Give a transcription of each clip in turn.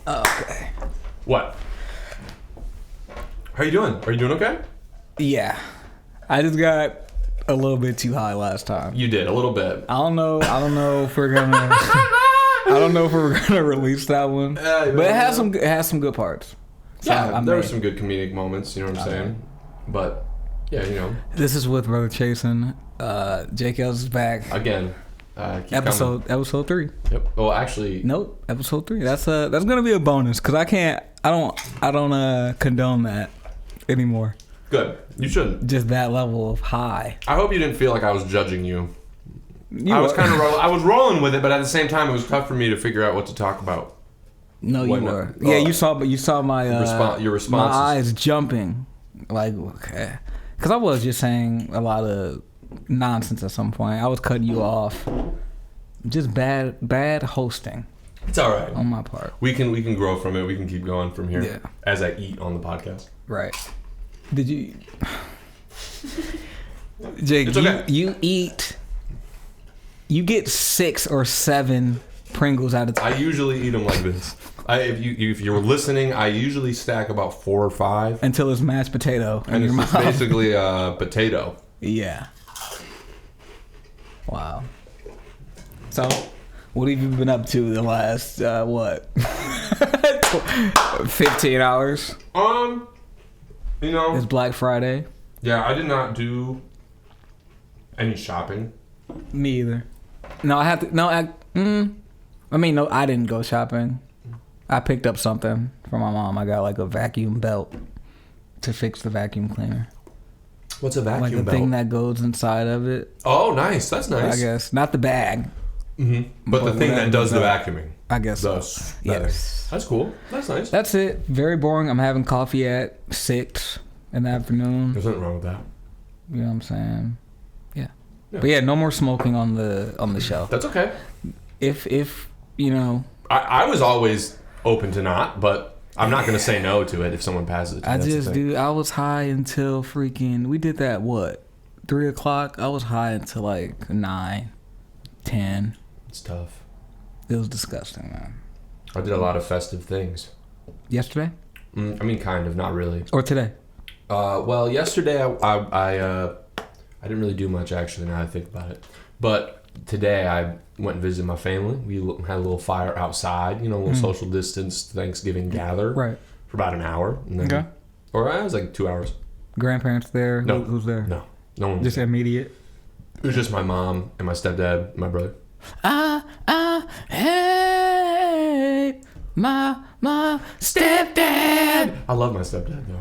Okay. What? How you doing? Are you doing okay? Yeah. I just got a little bit too high last time. You did a little bit. I don't know if we're gonna. I don't know if we're gonna release that one, but it has some good parts. So Yeah, there were some good comedic moments. You know what I'm saying? But yeah, you know. This is with Brother Chason. Jake Ellz is back Again. episode 3. Yep. Well, actually, nope. Episode 3. That's gonna be a bonus because I don't condone that anymore. Good. You shouldn't. Just that level of high. I hope you didn't feel like I was judging you. I was rolling with it, but at the same time, it was tough for me to figure out what to talk about. No, you were. Yeah, you saw my your responses. My eyes jumping. Like, okay, because I was just saying a lot of nonsense at some point. I was cutting you off. Just bad hosting. It's all right on my part. We can grow from it. We can keep going from here. Yeah. As I eat on the podcast. Right. Did you, Jake? It's okay. You eat. You get 6 or 7 Pringles at a time. I usually eat them like this. If you're listening, I usually stack about 4 or 5 until it's mashed potato and it's just basically a potato. Yeah. Wow. So, what have you been up to the last 15 hours? You know, it's Black Friday. Yeah, I did not do any shopping. Me either. No, I have to. No, I didn't go shopping. I picked up something for my mom. I got like a vacuum belt to fix the vacuum cleaner. What's a vacuum belt? Like the thing that goes inside of it. Oh, nice. That's nice. I guess not the bag. Mm-hmm. But the thing that does the vacuuming. I guess so. Yes. That's cool. That's nice. That's it. Very boring. I'm having coffee at 6 in the afternoon. There's nothing wrong with that. You know what I'm saying? Yeah. But yeah, no more smoking on the show. That's okay. If you know, I was always open to not, but I'm not going to say no to it if someone passes it. I was high until freaking. We did that 3 o'clock. I was high until like 9, 10. It's tough. It was disgusting, man. I did a lot of festive things. Yesterday? I mean, kind of, not really. Or today? Well, yesterday I didn't really do much actually. Now I think about it, but today I went and visited my family. We had a little fire outside, a little social distance Thanksgiving gather, right? For about an hour. And then, okay. Or it was like 2 hours. Grandparents there? No. Who's there? No one. Just immediate. It was just my mom and my stepdad, and my brother. Hey, my stepdad. I love my stepdad though.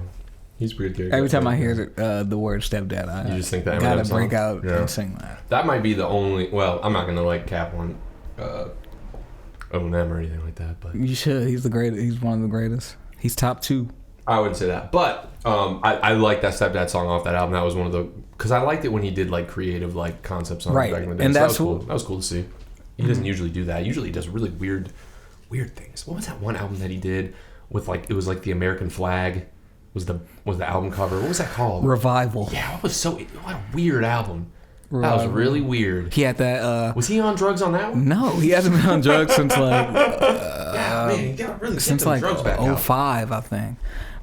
He's pretty good. Every time I hear the word stepdad, you just think that gotta break out and sing that. That might be the only. Well, I'm not gonna cap on Eminem or anything like that, but you should. He's the greatest. He's one of the greatest. He's top 2. I wouldn't say that, but I like that stepdad song off that album. That was one of the because I liked it when he did like creative like concept songs back in the day. And so that's cool. That was cool to see. He doesn't usually do that. Usually he does really weird things. What was that one album that he did with like it was like the American flag was the album cover? What was that called? Revival. Yeah, what a weird album. Revival. That was really weird. He had that. Was he on drugs on that one? No, he hasn't been on drugs since like. Man, you gotta really since like drugs back 05, I think.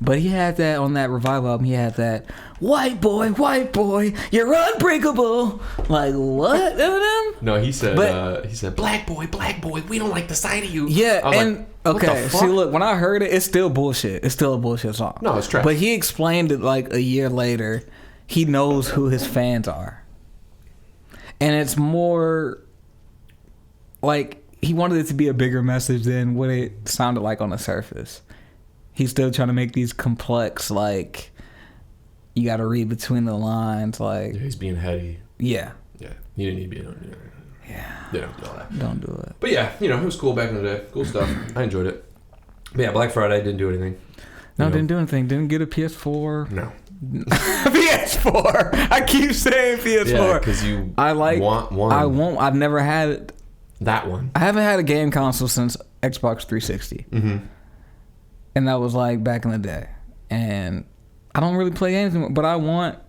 But he had that on that Revival album. He had that white boy, you're unbreakable. Like what? No, he said black boy, we don't like the sight of you. Yeah, and okay. See, look, when I heard it, it's still bullshit. It's still a bullshit song. No, it's trash. But he explained it like a year later. He knows who his fans are, and it's more like he wanted it to be a bigger message than what it sounded like on the surface. He's still trying to make these complex, like, you got to read between the lines, like... Yeah, he's being heady. Yeah. Yeah, you didn't need to be... Yeah. They don't do all that. Don't do it. But yeah, it was cool back in the day. Cool stuff. I enjoyed it. But yeah, Black Friday, didn't do anything. No, didn't do anything. Didn't get a PS4. No. PS4! I keep saying PS4. Yeah, because want one. I won't. I've never had... That one. I haven't had a game console since Xbox 360. Mm-hmm. And that was like back in the day. And I don't really play games anymore, but I want...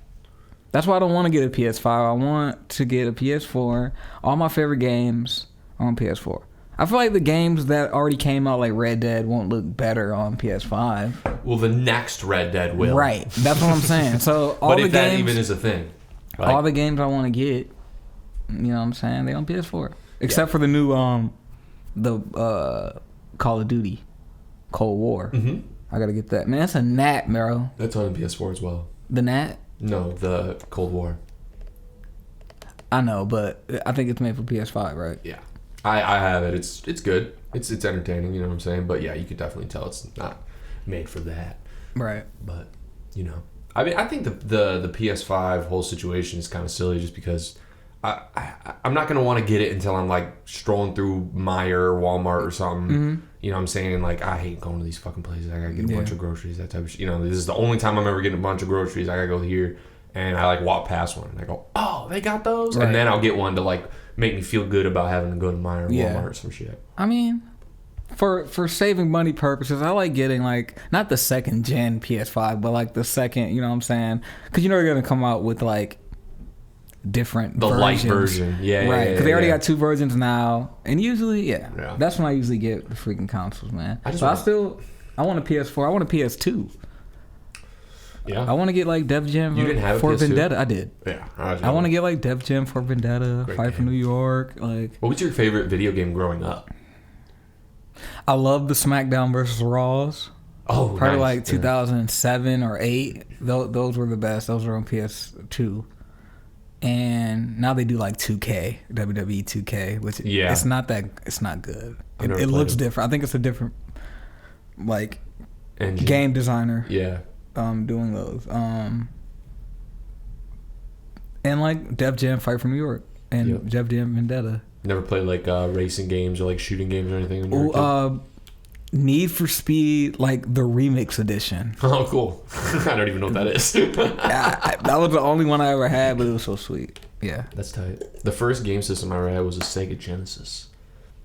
That's why I don't want to get a PS5. I want to get a PS4. All my favorite games are on PS4. I feel like the games that already came out, like Red Dead, won't look better on PS5. Well, the next Red Dead will. Right. That's what I'm saying. So all but the if that games, even is a thing, all the games I want to get, you know what I'm saying, they on PS4. Except for the new Call of Duty, Cold War. Mm-hmm. I gotta get that. Man, that's a gnat, bro. That's on PS4 as well. The gnat? No, the Cold War. I know, but I think it's made for PS5, right? Yeah. I have it. It's good. It's entertaining, you know what I'm saying? But yeah, you could definitely tell it's not made for that. Right. But, you know. I mean, I think the PS5 whole situation is kind of silly just because I'm not going to want to get it until I'm like strolling through Meijer or Walmart or something. Mm-hmm. You know what I'm saying? Like, I hate going to these fucking places. I got to get a bunch of groceries, that type of shit. You know, this is the only time I'm ever getting a bunch of groceries. I got to go here. And I like walk past one and I go, oh, they got those? Right. And then I'll get one to like make me feel good about having to go to Meijer or Walmart or some shit. I mean, for saving money purposes, I like getting like, not the second gen PS5, but like the second, you know what I'm saying? Because you know they're going to come out with like different versions. Light version. Yeah. Right. Because they already got 2 versions now. And usually, that's when I usually get the freaking consoles, man. I want a PS4. I want a PS2. Yeah. I want to get like Def Jam for Vendetta. I did. Yeah. I want to get like Def Jam for Vendetta, Fight for New York. Like, what was your favorite video game growing up? I love the SmackDown versus Raws. Oh, probably like 2007 or 8. Those were the best. Those were on PS2. And now they do like 2K, WWE 2K, which it's not good. It looks different. I think it's a different like engine. Game designer. Yeah. Doing those. And like Def Jam Fight for New York and Def Jam Vendetta. Never played like racing games or like shooting games or anything when you were a kid? Need for Speed, like the remix edition. Oh, cool. I don't even know what that is. That was the only one I ever had, but it was so sweet. Yeah. That's tight. The first game system I ever had was a Sega Genesis.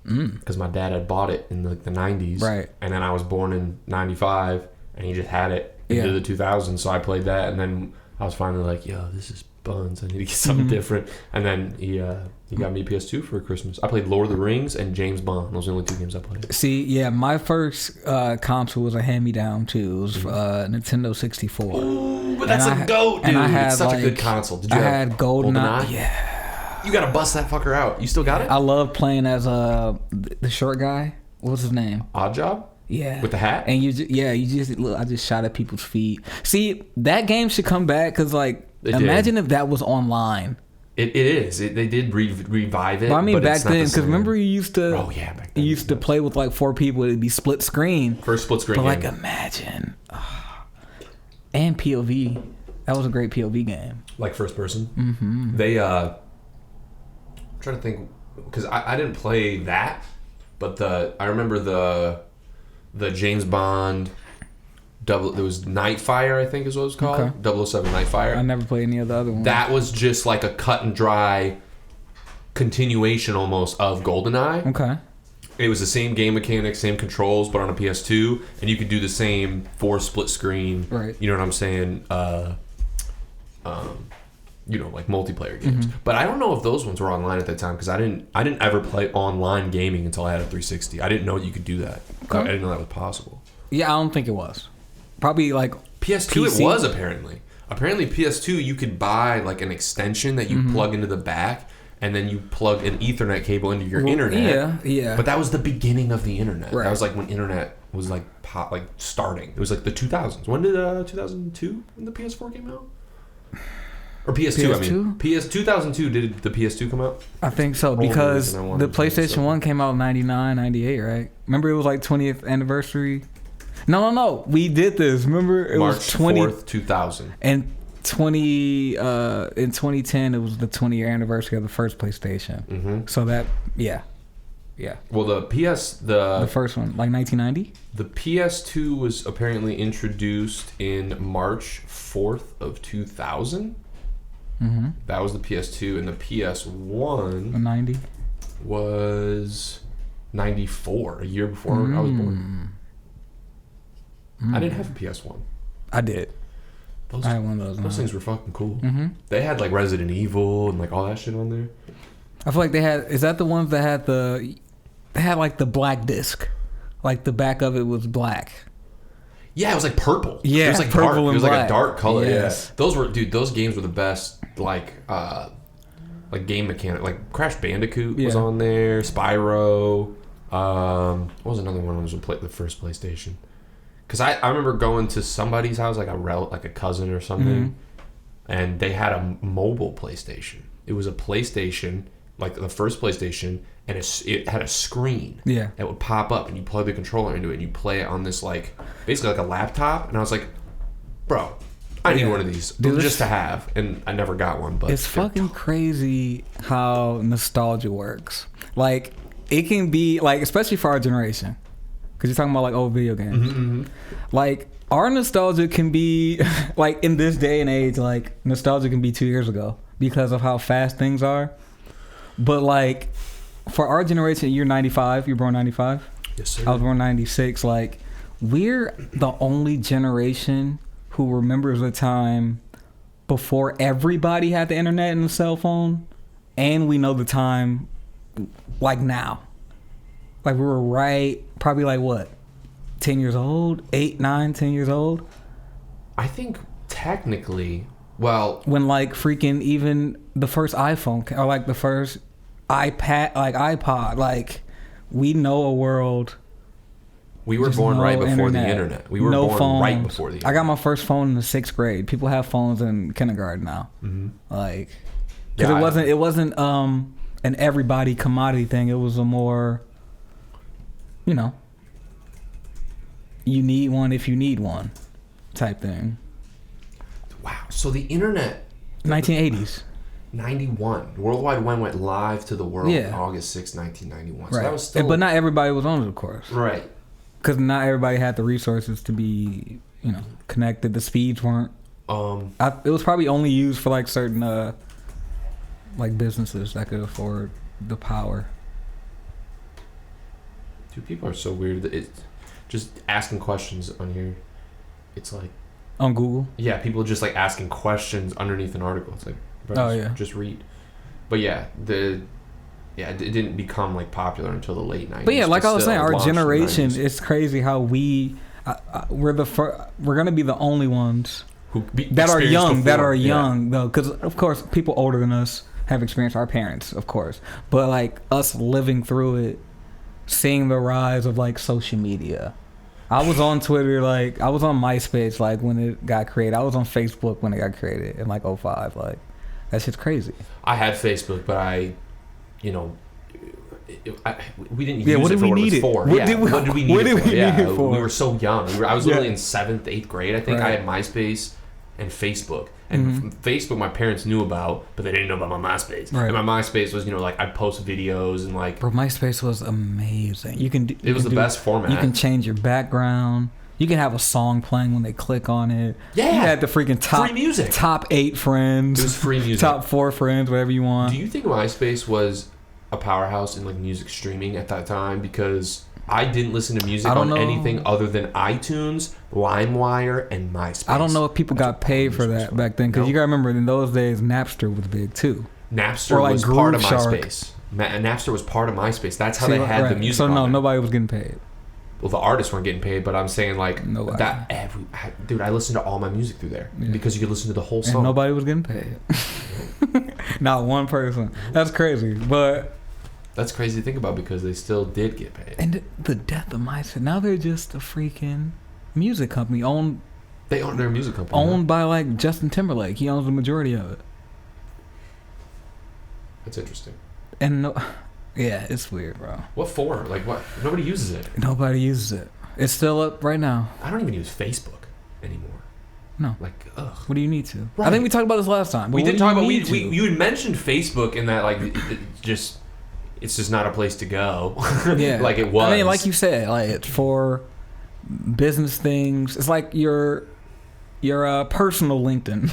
Because my dad had bought it in like the 90s. Right. And then I was born in 95, and he just had it into the 2000s, so I played that, and then I was finally like, yo, this is buns. I need to get something different. And then he got me a PS2 for Christmas. I played Lord of the Rings and James Bond. Those are the only 2 games I played. See, yeah, my first console was a hand-me-down, too. It was Nintendo 64. Ooh, but that's a goat, dude. And I had, it's such a good console. Did you had GoldenEye. Yeah. You gotta bust that fucker out. You still got it? I love playing as the short guy. What's his name? Oddjob? Yeah. With the hat? And I just shot at people's feet. See, that game should come back because, like, imagine if that was online. It is. They did revive it. But I mean, back then, because remember you used to. Oh yeah, back then. You used to play with like 4 people. It'd be split screen. First split screen. But game. Like, imagine. And POV. That was a great POV game. Like first person. Mm-hmm. They I'm trying to think because I didn't play that, but I remember the James Bond. There was Nightfire, I think is what it was called. Okay. 007 Nightfire. I never played any of the other ones. That was just like a cut and dry continuation almost of GoldenEye. Okay. It was the same game mechanics, same controls, but on a PS2, and you could do the same 4 split screen. Right. You know what I'm saying? Like multiplayer games. Mm-hmm. But I don't know if those ones were online at that time because I didn't ever play online gaming until I had a 360. I didn't know you could do that. Okay. I didn't know that was possible. Yeah, I don't think it was. Probably like PS2 PC. It was apparently. Apparently PS2 you could buy like an extension that you plug into the back and then you plug an Ethernet cable into your internet. Yeah. But that was the beginning of the internet. Right. That was like when internet was like starting. It was like the 2000s. When did 2002 when the PS4 came out? Or PS2, I mean. 2002, did the PS2 come out? I think so, because the PlayStation 1 came out in 99, 98, right? Remember it was like 20th anniversary? No. We did this. Remember it March was 4th, 2000. And in 2010, it was the 20-year anniversary of the first PlayStation. Mm-hmm. So that, yeah. Well, the first one, like 1990? The PS2 was apparently introduced in March 4th of 2000. Mm-hmm. That was the PS2, and the PS1 90 was 94, a year before I was born. I didn't have a PS1. I did. I had one of those. Those things were fucking cool. Mm-hmm. They had like Resident Evil and like all that shit on there. I feel like they had. Is that the ones that They had like the black disc, like the back of it was black. Yeah, it was like purple. Yeah, it was like purple dark. and It was black. like a dark color. Yes. Yeah, those games were the best. Like game mechanic. Like Crash Bandicoot was on there. Spyro. What was another one? Was the first PlayStation? Because I remember going to somebody's house, like a cousin or something, and they had a mobile PlayStation. It was a PlayStation, like the first PlayStation, and it had a screen that would pop up, and you plug the controller into it, and you play it on this basically like a laptop. And I was like, bro, I need one of these just to have, and I never got one. But it's fucking crazy how nostalgia works. Like it can be like, especially for our generation, because you're talking about like old video games. Like our nostalgia can be like in this day and age, like nostalgia can be 2 years ago because of how fast things are. But like for our generation, you're 95. You're born 95. Yes, sir. I was born 96. Like we're the only generation who remembers a time before everybody had the internet and the cell phone, and we know the time like now. Like we were probably like what, 10 years old, 8, 9, 10 years old. I think technically, well, when like freaking even the first iPhone or like the first iPad, like iPod, like we know a world. We were born right before the internet. We were born right before the internet. I got my first phone in the 6th grade. People have phones in kindergarten now. Like, because it wasn't an everybody commodity thing. It was a more, you need one if you need one type thing. Wow. So the internet. 1980s. 91. World Wide Web went live to the world on August 6, 1991. So that was still... But not everybody was on it, of course. Right. Because not everybody had the resources to be, connected. The speeds weren't. It was probably only used for like certain, like businesses that could afford the power. Dude, people are so weird. It's just asking questions on here. It's like on Google. Yeah, people just like asking questions underneath an article. It's like, bro, just read. But it didn't become like popular until the late 90s. But yeah, like I was saying, our generation, it's crazy how we're gonna be the only ones that are young though, because of course people older than us have experienced, our parents, of course, but like us living through it, seeing the rise of like social media. I was on Twitter, like I was on MySpace, like when it got created. I was on Facebook when it got created in like 2005. Like that shit's crazy. I had Facebook, but we didn't use it for what it was for. What did we need it for? We were so young. I was literally in 7th, 8th grade. I think I had MySpace and Facebook. And Facebook, my parents knew about, but they didn't know about my MySpace. Right. And my MySpace was, like I'd post videos and like. Bro, MySpace was amazing. It was the best format. You can change your background. You can have a song playing when they click on it. Yeah. You had the freaking free music. Top 8 friends. It was free music. Top 4 friends, whatever you want. Do you think MySpace was a powerhouse in like music streaming at that time? Because I didn't listen to music on anything other than iTunes, LimeWire, and MySpace. I don't know if people got paid for that back then, because you gotta remember in those days Napster was big too. Napster was part of MySpace. Napster was part of MySpace. That's how they had the music. So nobody was getting paid. Well, the artists weren't getting paid, but I'm saying like nobody. Dude, I listened to all my music through there because you could listen to the whole song. And nobody was getting paid. Not one person. That's crazy, but. That's crazy to think about because they still did get paid. And the death of MySpace. Now they're just a freaking music company owned. They own their music company. Owned by like Justin Timberlake. He owns the majority of it. That's interesting. And it's weird, bro. What for? Like what? Nobody uses it. Nobody uses it. It's still up right now. I don't even use Facebook anymore. No. Like, ugh. What do you need to? Right. I think we talked about this last time. We did talk about. You had mentioned Facebook and that like it's just not a place to go. Yeah. Like it was. I mean, like you said, like it's for business things. It's like your personal LinkedIn.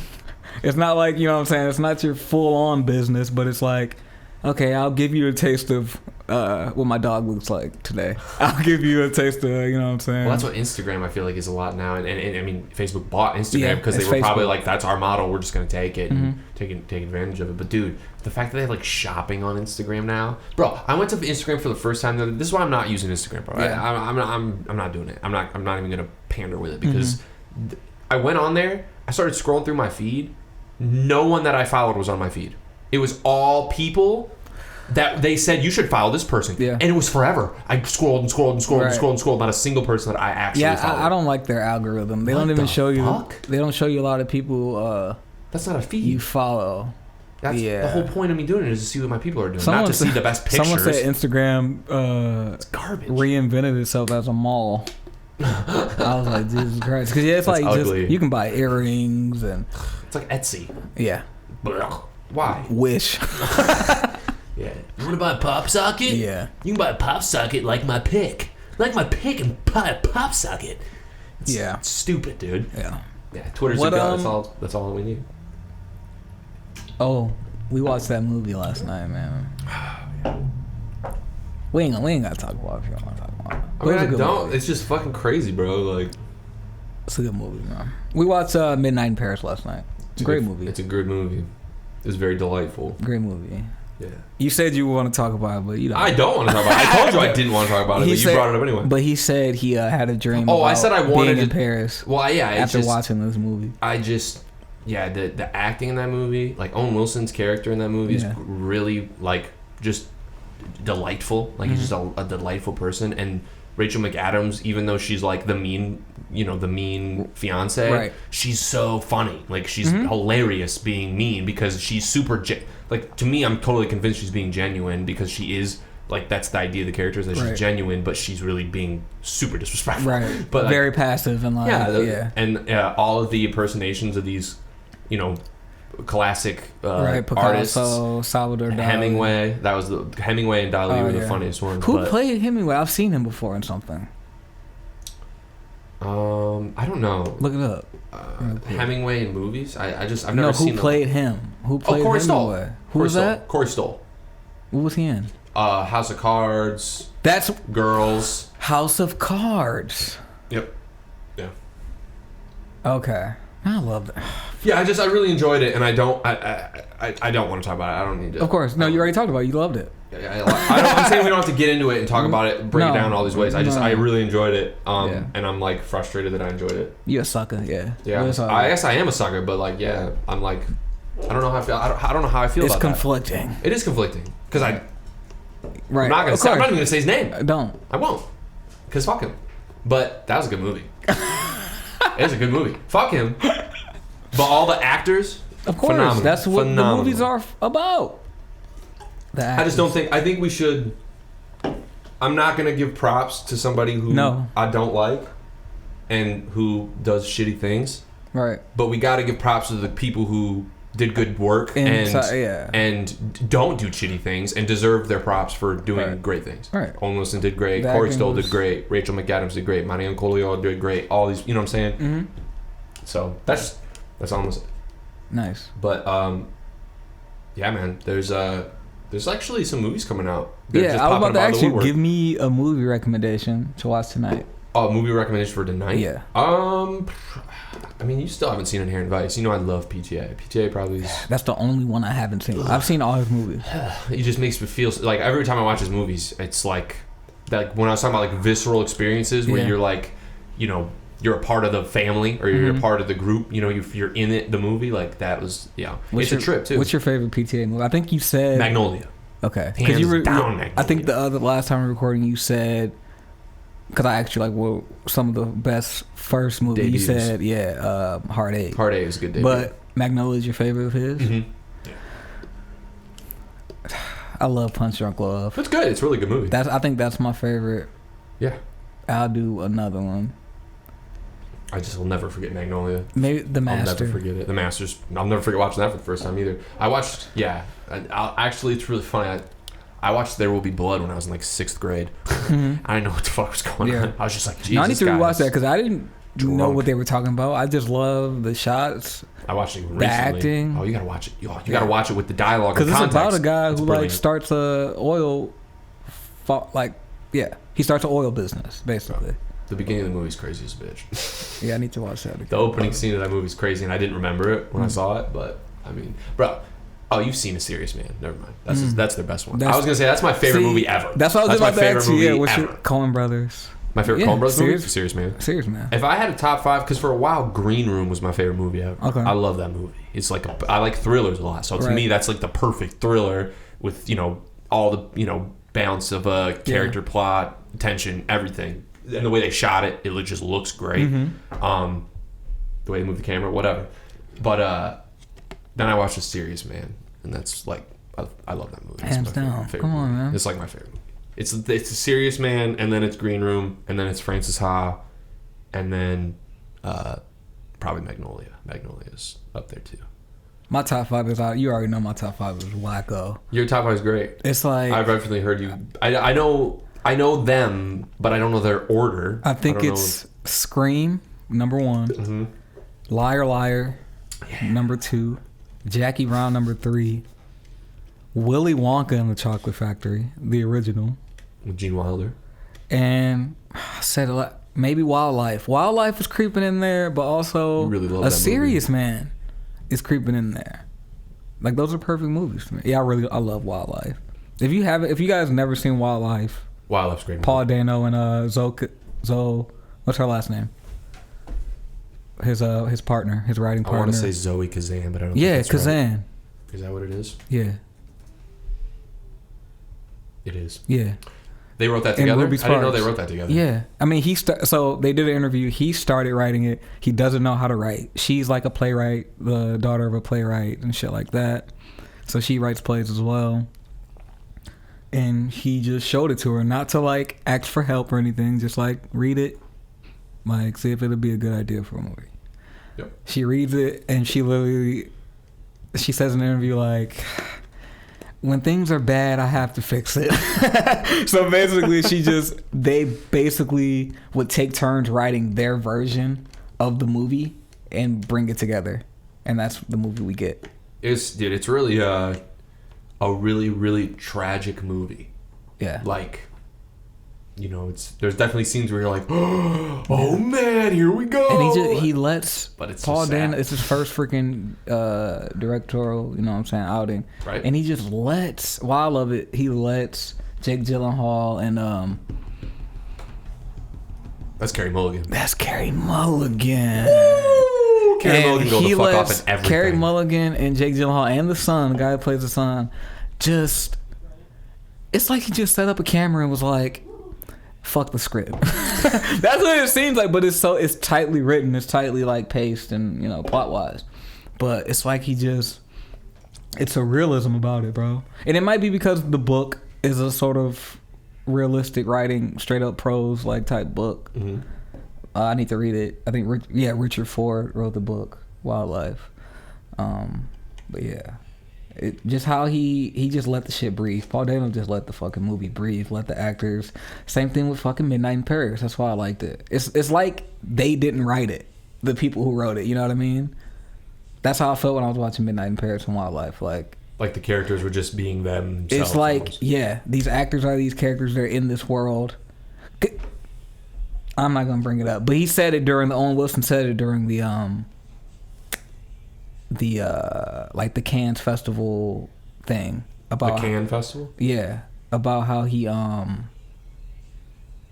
It's not like, you know what I'm saying? It's not your full on business, but it's like, okay, I'll give you a taste of what my dog looks like today. I'll give you a taste of, you know what I'm saying? Well, that's what Instagram I feel like is a lot now, and I mean Facebook bought Instagram Yeah, because they it's were probably Facebook. like, that's our model, we're just gonna take it and Mm-hmm. take advantage of it. But dude, the fact that they have like shopping on Instagram now, bro. I went to Instagram for the first time. This is why I'm not using Instagram, bro. Yeah. I'm not doing it. I'm not even gonna pander with it because I went on there. I started scrolling through my feed. No one that I followed was on my feed. It was all people that they said you should follow this person. Yeah. And it was forever. I scrolled and scrolled and scrolled and Right. scrolled and scrolled. Not a single person that I actually followed. I don't like their algorithm. They What don't even the show fuck? you. They don't show you a lot of people That's not a feed. you follow. That's yeah. the whole point of me doing it is to see what my people are doing, Someone not to see said- the best pictures. Someone said Instagram it's garbage. reinvented itself as a mall. I was like, Jesus Christ, because it's That's like ugly. just you can buy earrings and It's like Etsy. yeah, Blech. Why? Wish. Yeah. You want to buy a pop socket? Yeah. You can buy a pop socket like my pick. Like my pick and buy a pop socket. Yeah. It's stupid, dude. Yeah. Yeah. Twitter's What, a god. That's all we need. Oh, we watched that movie last night, man. We ain't got to talk about it if you don't want to talk about it. I But mean, it was I a good don't. movie. It's just fucking crazy, bro. Like, It's a good movie, man. We watched Midnight in Paris last night. Great movie. It's a good movie. It's very delightful. Great movie. Yeah. You said you want to talk about it, but you don't. I don't want to talk about it. I told you I didn't want to talk about it, He but said- you brought it up anyway. But he said he had a dream. Oh, I about said I wanted being in to- Paris Well, yeah. It's after just, watching this movie. Yeah, the acting in that movie, like Owen Wilson's character in that movie, Yeah. is really like just delightful. Like he's just a delightful person. And Rachel McAdams, even though she's like the mean fiance, Right. she's so funny. Like she's hilarious being mean because she's super. Like to me, I'm totally convinced she's being genuine because she is. Like that's the idea of the character is that Right. she's genuine, but she's really being super disrespectful. Right. But like, very passive and like yeah. and all of the impersonations of these, classic Right, artists. Picasso, Salvador Dali. Hemingway, Hemingway and Dali were the yeah. funniest ones. Who but, played Hemingway? I've seen him before in something. I don't know. Look it up. Hemingway in movies. I've never No, seen who played him? Who played Corey Hemingway? Stoll. Who was that? Corey Stoll. What was he in? House of Cards. That's Girls. House of Cards. Yep. Yeah. Okay. I love that. Yeah, I really enjoyed it, and I don't want to talk about it. I don't need to. Of course. No, you already talked about it. You loved it. I'm saying we don't have to get into it and talk about it, break it No. down all these ways. I really enjoyed it, Yeah. and I'm like frustrated that I enjoyed it. You a sucker, yeah. Yeah, That's all I guess I am a sucker, but like, yeah, I'm like, I don't know how I feel. I don't know how I feel It's about conflicting. that. It is conflicting because I'm Right. not gonna. Of Say, I'm not course. even gonna say his name. Don't. I won't, because fuck him. But that was a good movie. It was a good movie. Fuck him. But all the actors, Of course. phenomenal. That's what Phenomenal. the movies are about. I just don't think. I think we should. I'm not gonna give props to somebody who No. I don't like, and who does shitty things. Right. But we got to give props to the people who did good work Yeah. and don't do shitty things and deserve their props for doing Right. great things. Right. Owen Wilson did great. The Corey acting Stoll was- did great. Rachel McAdams did great. Marion Cotillard did great. All these, you know what I'm saying? Mm-hmm. So that's almost. Nice. But yeah, man. There's actually some movies coming out. They're Yeah, just I was popping about to out of ask the you, woodwork. give me a movie recommendation to watch tonight. Oh, movie recommendation for tonight? Yeah. I mean, you still haven't seen Inherent Vice. You know I love PTA. PTA probably is... That's the only one I haven't seen. I've seen all his movies. It just makes me feel... Like, every time I watch his movies, it's like when I was talking about, like, visceral experiences where Yeah. you're, like, you're a part of the family or you're a part of the group. If you're in it, the movie, like, that was... Yeah. It's a trip, too. What's your favorite PTA movie? I think you said... Magnolia. Okay. Hands you were, down, I think the last time we were recording, you said... Because I asked you, like, what some of the best first movies. Debuts. You said, Heartache. Heartache is a good debut. But Magnolia is your favorite of his? Mm-hmm. I love Punch Drunk Love. It's good. It's a really good movie. I think that's my favorite. Yeah. I'll do another one. I just will never forget Magnolia. Maybe The Master. I'll never forget it. The Masters. I'll never forget watching that for the first time either. I watched... Yeah. Actually, it's really funny. I watched There Will Be Blood when I was in like 6th grade. Mm-hmm. I didn't know what the fuck was going on. I was just like, Jesus, No, I need to guys. rewatch that because I didn't know Drunk. what they were talking about. I just love the shots. I watched it recently. The acting. Oh, you gotta watch it. You gotta watch it with the dialogue. Because and it's about context. a guy It's who brilliant. like starts a oil he starts an oil business basically. The beginning of the movie's crazy as a bitch. Yeah, I need to watch that again. The opening scene of that movie's crazy, and I didn't remember it when I saw it, but I mean, bro. Oh, you've seen A Serious Man. Never mind. That's their best one. I was gonna say that's my favorite movie ever. That's what I was about to ask you. Yeah, what's your ever. Coen Brothers? My favorite Coen Brothers movie? Serious Man. Serious Man. If I had a top 5, because for a while Green Room was my favorite movie ever. Okay. I love that movie. It's like I like thrillers a lot, so to me that's like the perfect thriller with all the balance of a character, plot, tension, everything, and the way they shot it, it just looks great. Mm-hmm. The way they move the camera, whatever. But then I watched A Serious Man, and that's like I love that movie. Hands down. Come on, movie. man. It's like my favorite movie. It's A Serious Man, and then it's Green Room, and then it's Frances Ha, and then probably Magnolia. Magnolia's up there too. My top 5 is out. You already know my top 5 is wacko. Your top 5 is great. It's like I've definitely heard you. I know them, but I don't know their order. I think it's Scream number 1, Mm-hmm. Liar Liar number 2, Jackie Brown number 3, Willy Wonka and the Chocolate Factory, the original, with Gene Wilder, and I said maybe Wildlife. Wildlife is creeping in there, but also really love A that Serious movie. Man is creeping in there. Like those are perfect movies to me. Yeah, I love Wildlife. If you guys never seen Wildlife's great movie. Paul Dano and Zoe, what's her last name? His partner, his writing partner. I want to say Zoe Kazan, but I don't think that's Kazan. Right. Is that what it is? Yeah. It is. Yeah. They wrote that together? I Ruby didn't know they Sparks. wrote that together. Yeah. I mean, so they did an interview. He started writing it. He doesn't know how to write. She's like a playwright, the daughter of a playwright and shit like that. So she writes plays as well. And he just showed it to her, not to like ask for help or anything, just like read it, like see if it'll be a good idea for a movie. Yep. She reads it and she says in an interview like, when things are bad, I have to fix it. So basically, they basically would take turns writing their version of the movie and bring it together, and that's the movie we get. It's really a really, really tragic movie. Yeah. Like, there's definitely scenes where you're like, oh man, here we go. And he lets Paul Dano, it's his first freaking directorial, outing. Right. And he just lets, while I love it, he lets Jake Gyllenhaal and that's Carey Mulligan. That's Carey Mulligan. Woo! Carey Mulligan go the fuck off in everything. Carey Mulligan and Jake Gyllenhaal and the son, the guy who plays the son, it's like he just set up a camera and was like, fuck the script. That's what it seems like, but it's tightly written, it's tightly like paced and plot wise, but it's like it's a realism about it, bro. And it might be because the book is a sort of realistic writing, straight up prose like type book. Mm-hmm. I need to read it. I think Richard Ford wrote the book Wildlife. But yeah, it just how he just let the shit breathe. Paul Dano just let the fucking movie breathe. Let the actors. Same thing with fucking Midnight in Paris. That's why I liked it. It's like they didn't write it. The people who wrote it. You know what I mean? That's how I felt when I was watching Midnight in Paris and Wildlife. Like the characters were just being themselves. It's like almost. These actors are these characters. They're in this world. I'm not gonna bring it up, but he said it during Owen Wilson said it during the Cannes Festival thing about the Cannes Festival. Yeah, about how he how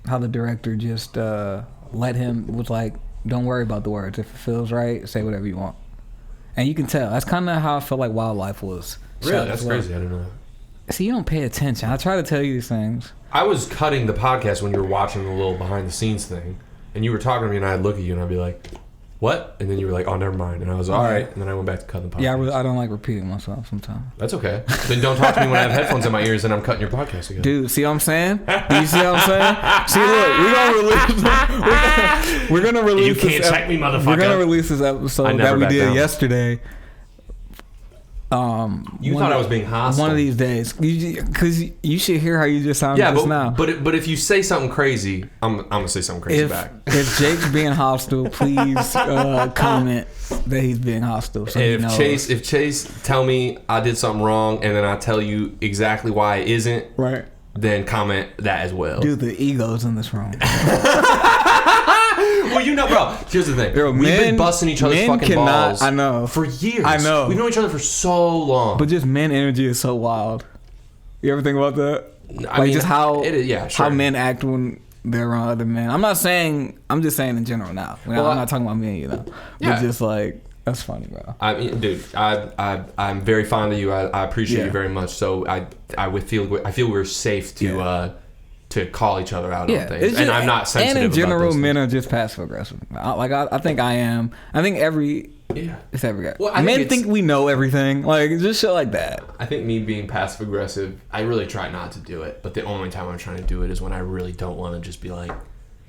the director just let him, was like, don't worry about the words. If it feels right, say whatever you want. And you can tell. That's kind of how I felt like Wildlife was. Really? That's crazy. I didn't know that. See, you don't pay attention. I try to tell you these things. I was cutting the podcast when you were watching the little behind the scenes thing, and you were talking to me, and I'd look at you, and I'd be like, what? And then you were like, oh, never mind. And I was all right. And then I went back to cutting the podcast. Yeah, I don't like repeating myself sometimes. That's okay. Then don't talk to me when I have headphones in my ears and I'm cutting your podcast again. Dude, see what I'm saying? Do you see what I'm saying? See, look, we're gonna release. You can't check me, motherfucker. We're gonna release this episode that we did yesterday. You thought I was being hostile. One of these days, because you should hear how you just sound just now. But if you say something crazy, I'm gonna say something crazy back. If Jake's being hostile, please comment that he's being hostile. So if Chase tell me I did something wrong and then I tell you exactly why it isn't, right? then comment that as well. Dude, the egos in this room. Well, you know, bro. Here's the thing. We've been busting each other's fucking balls. I know. For years. I know. We've known each other for so long. But just men energy is so wild. You ever think about that? I mean, just how sure. how men act when they're around other men. I'm just saying in general now. Well, I'm not talking about me, But just like, that's funny, bro. I mean, dude, I'm very fond of you. I appreciate you very much. So I feel we're safe to call each other out on things. And I'm not sensitive. And in general, about those men are just passive aggressive. I think I am. I think it's every guy. Well, men think we know everything. Like, just shit like that. I think me being passive aggressive, I really try not to do it. But the only time I'm trying to do it is when I really don't want to just be like,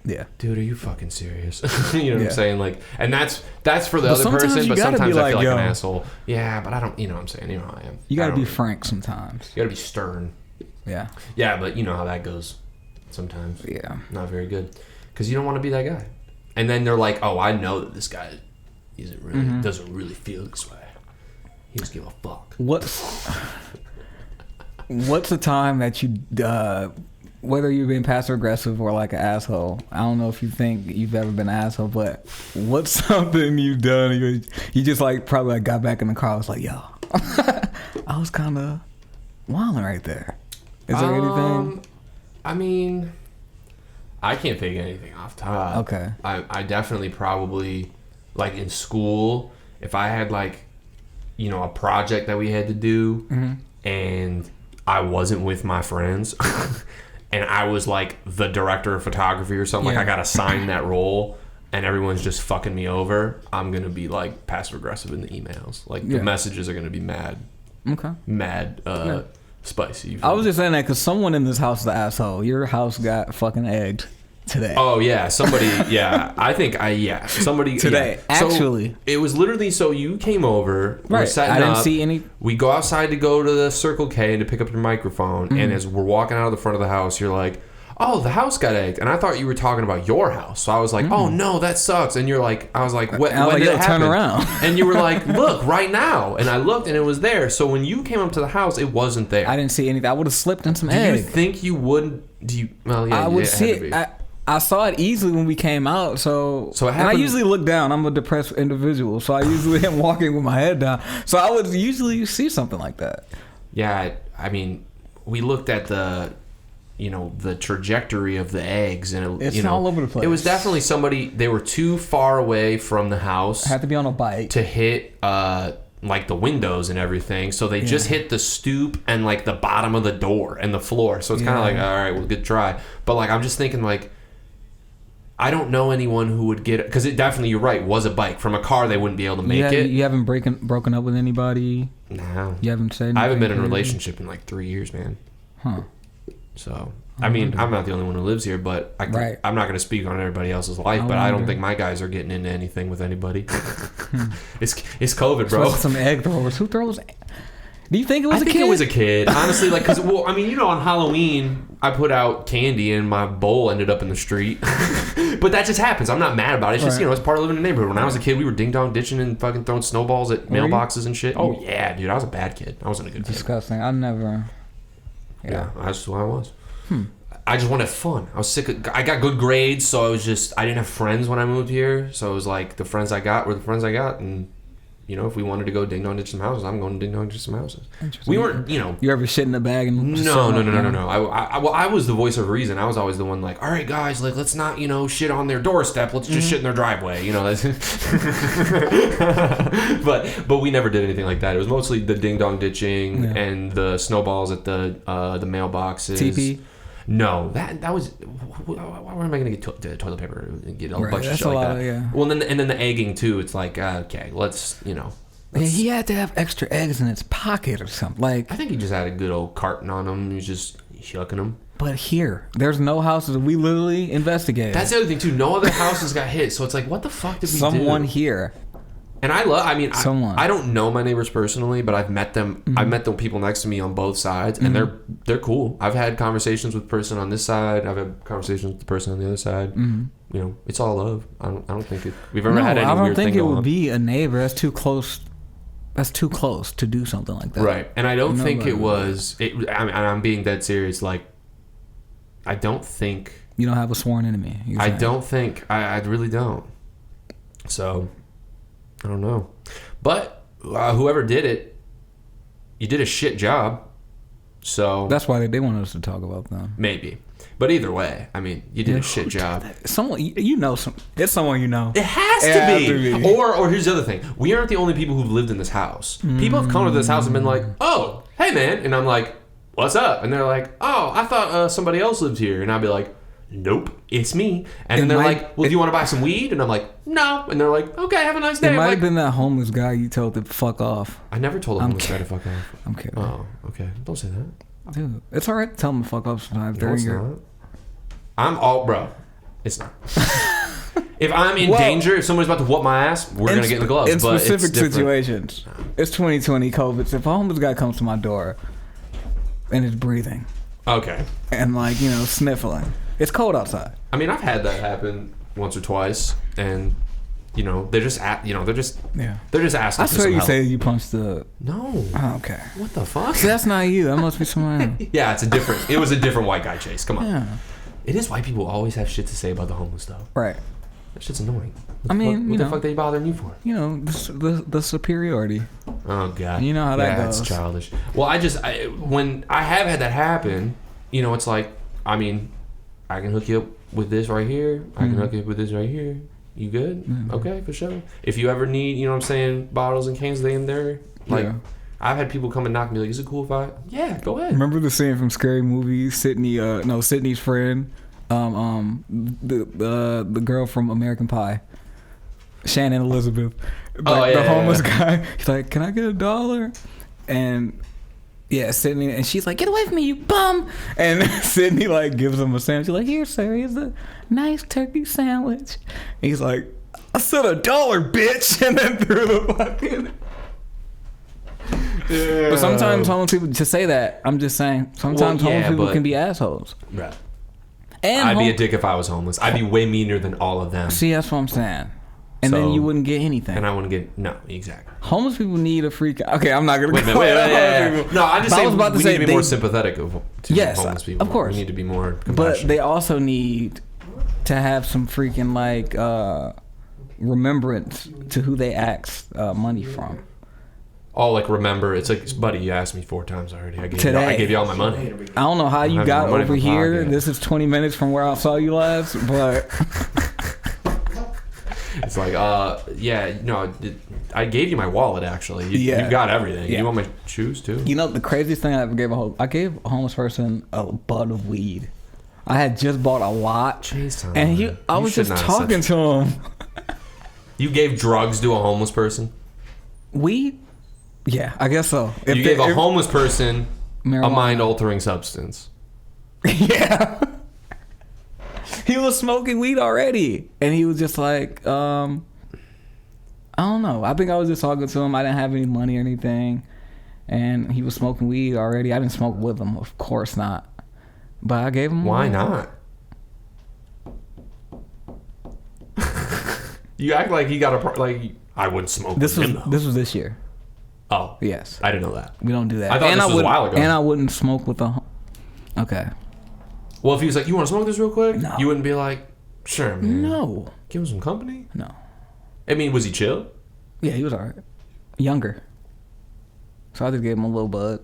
yeah, dude, are you fucking serious? You know what I'm saying? Like, and that's for the other person, but sometimes I feel like an asshole. Yeah, but I don't, you know what I'm saying? You know how I am. You gotta be frank sometimes. You gotta be stern. Yeah. Yeah, but you know how that goes sometimes. Yeah. Not very good. Because you don't want to be that guy. And then they're like, oh, I know that this guy doesn't really feel this way. He just give a fuck. What's the time that you whether you've been passive aggressive or like an asshole, I don't know if you think you've ever been an asshole, but what's something you've done? You just like probably like got back in the car. I was like, yo, I was kind of wilding right there. Is there anything? I mean, I can't think of anything off top. Okay. I definitely probably, like in school, if I had like, a project that we had to do and I wasn't with my friends and I was like the director of photography or something, like I got assigned that role and everyone's just fucking me over, I'm going to be like passive aggressive in the emails. Like the messages are going to be mad. Okay. Mad, spicy. I was just saying that because someone in this house is an asshole. Your house got fucking egged today. Oh yeah, somebody. Yeah, I think somebody today. Yeah. Actually, so it was literally. So you came over. Right. We're setting I didn't up. See any. We go outside to go to the Circle K to pick up your microphone, and as we're walking out of the front of the house, you're like, "Oh, the house got egged," and I thought you were talking about your house. So I was like, "Oh no, that sucks." And you're like, "I was like, when did it happen?" Turn around. And you were like, "Look, right now." And I looked, and it was there. So when you came up to the house, it wasn't there. I didn't see anything. I would have slipped in some egg. Do you think you would? Do you? Well, yeah, I would see it. I saw it easily when we came out, so it happened. And I usually look down. I'm a depressed individual, so I usually am walking with my head down. So I would usually see something like that. Yeah, I mean, we looked at the trajectory of the eggs, and it's all over the place. It was definitely somebody. They were too far away from the house. Had to be on a bike to hit like the windows and everything. So they just hit the stoop and like the bottom of the door and the floor. So it's kind of like, all right, well, good try. But like, I'm just thinking like, I don't know anyone who would get it, because it definitely, you're right, was a bike. From a car, they wouldn't be able to make it. You haven't broken up with anybody? No. You haven't said anything? I haven't been in a relationship in like 3 years, man. Huh. So, I mean, I'm not the only one who lives here, but I'm not going to speak on everybody else's life, but I don't think my guys are getting into anything with anybody. It's COVID, bro. Some egg throwers. Who throws? Do you think it was a kid? I think it was a kid. Honestly, like, because, well, I mean, on Halloween, I put out candy and my bowl ended up in the street. But that just happens. I'm not mad about it. It's just, it's part of living in the neighborhood. When I was a kid, we were ding-dong ditching and fucking throwing snowballs at mailboxes and shit. Oh, yeah, dude. I was a bad kid. I wasn't a good kid. Disgusting. I never... Yeah, that's who I was. I just wanted fun. I was sick of... I got good grades, so I didn't have friends when I moved here. So it was like, the friends I got were the friends I got, and... if we wanted to go ding dong ditch some houses, I'm going to ding dong ditch some houses. We weren't, You ever shit in the bag and no. I was the voice of reason. I was always the one like, all right, guys, like let's not shit on their doorstep. Let's just shit in their driveway. That's but we never did anything like that. It was mostly the ding dong ditching and the snowballs at the mailboxes. TP. No, that was. Where am I going to get toilet paper and get a bunch of shit like that? Yeah. Well, and then the egging too. It's like okay, let's. He had to have extra eggs in his pocket or something. Like I think he just had a good old carton on him. He was just shucking them. But there's no houses. We literally investigated. That's the other thing too. No other houses got hit. So it's like, what the fuck did we do? Someone here. And I don't know my neighbors personally, but I've met them. I've met the people next to me on both sides, and they're cool. I've had conversations with the person on this side. I've had conversations with the person on the other side. It's all love. I don't think we've ever had any weird thing. I don't think it would be a neighbor. That's too close. That's too close to do something like that. Right, and I don't think it was. I'm being dead serious. Like I don't think You don't have a sworn enemy. I don't think I really don't. So I don't know, but whoever did it, you did a shit job. So that's why they wanted us to talk about them. Maybe, but either way, I mean, you did a shit job. Someone you know, it's someone you know. It has to be. Or here's the other thing: we aren't the only people who've lived in this house. People have come to this house and been like, "Oh, hey man," and I'm like, "What's up?" And they're like, "Oh, I thought somebody else lived here," and I'd be like, "Nope, it's me." And then they're like, "Well, do you want to buy some weed?" And I'm like, "No." And they're like, "Okay, have a nice day." It might have been that homeless guy you told to fuck off. I never told a homeless guy to fuck off. I'm kidding. Oh, okay. Don't say that. Dude, it's alright to tell him to fuck off sometimes. No, it's not. I'm all, bro. It's not. If I'm in danger, if somebody's about to whoop my ass, we're going to get in the gloves. In but specific it's situations. It's 2020 COVID. So if a homeless guy comes to my door and is breathing. Okay. And like, you know, sniffling. It's cold outside. I mean, I've had that happen once or twice. And, you know, they're just, they're just asking I for swear some you help. say you punched the... No. Oh, okay. What the fuck? See, that's not you. That must be someone else. Yeah, it was a different white guy chase. Come on. Yeah. It is white people always have shit to say about the homeless stuff. Right. That shit's annoying. What the fuck they bothering you for? You know, the superiority. Oh god. You know how that goes. That's childish. Well, when I have had that happen, you know, it's like, I mean, I can hook you up with this right here. I can hook you up with this right here. You good? Okay, for sure. If you ever need, you know what I'm saying, bottles and cans, they in there. Like, I've had people come and knock me like, "Is it cool if I?" Yeah, go ahead. Remember the scene from Scary Movie? Sydney's friend, the girl from American Pie, Shannon Elizabeth, the homeless guy. He's like, "Can I get $1?" And yeah, Sydney, and she's like, "Get away from me, you bum!" And Sydney like gives him a sandwich. She's like, "Here, sir, here's a nice turkey sandwich." And he's like, "I said $1, bitch," and then threw the fucking. Yeah. But sometimes homeless people, to say that, I'm just saying, sometimes homeless people can be assholes. Right. And I'd be a dick if I was homeless. I'd be way meaner than all of them. See, that's what I'm saying. And then you wouldn't get anything. And I wouldn't get, no, exactly. Homeless people need a freak. Okay, I'm not going to go. Wait. No, I'm just saying we need to be more sympathetic to homeless people. Of course. We need to be more compassionate. But they also need to have some freaking, like, remembrance to who they asked money from. Oh, like, remember, it's like, buddy, you asked me 4 times already. I gave you all my money. I don't know how you got over here. Pocket. This is 20 minutes from where I saw you last, but... It's like, I gave you my wallet, actually. You got everything. You want my shoes, too? You know, the craziest thing I ever gave I gave a homeless person a bud of weed. I had just bought a lot. Chason, and I was just talking to him. You gave drugs to a homeless person? Weed? Yeah, I guess so. You gave a homeless person marijuana. A mind-altering substance. Yeah. He was smoking weed already. And he was just like, I don't know. I think I was just talking to him. I didn't have any money or anything. And he was smoking weed already. I didn't smoke with him. Of course not. But I gave him Why not? You act like he got I wouldn't smoke with him, though. This was this year. Oh. Yes. I didn't know that. We don't do that. I thought this was a while ago. And I wouldn't smoke with a... Okay. Well, if he was like, "You want to smoke this real quick?" No. You wouldn't be like, "Sure, man." No. Give him some company? No. I mean, was he chill? Yeah, he was alright. Younger. So I just gave him a little bud.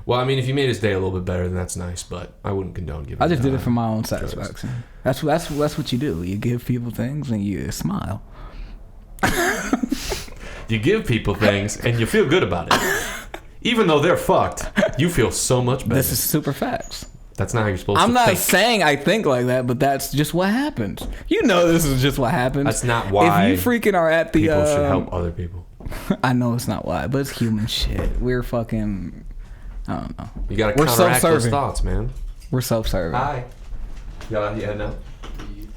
Well, I mean, if you made his day a little bit better, then that's nice, but I wouldn't condone giving I just did it for my own satisfaction. That's what you do. You give people things and you smile. You give people things and you feel good about it. Even though they're fucked, you feel so much better. This is super facts. That's not how you're supposed to think. think. I'm not saying I think like that, but that's just what happens. You know this is just what happens. That's not why if you freaking are at the... people should help other people. I know it's not why, but it's human shit. We're fucking... I don't know. You gotta counteract those thoughts, man. We're self-serving. Hi. You head now?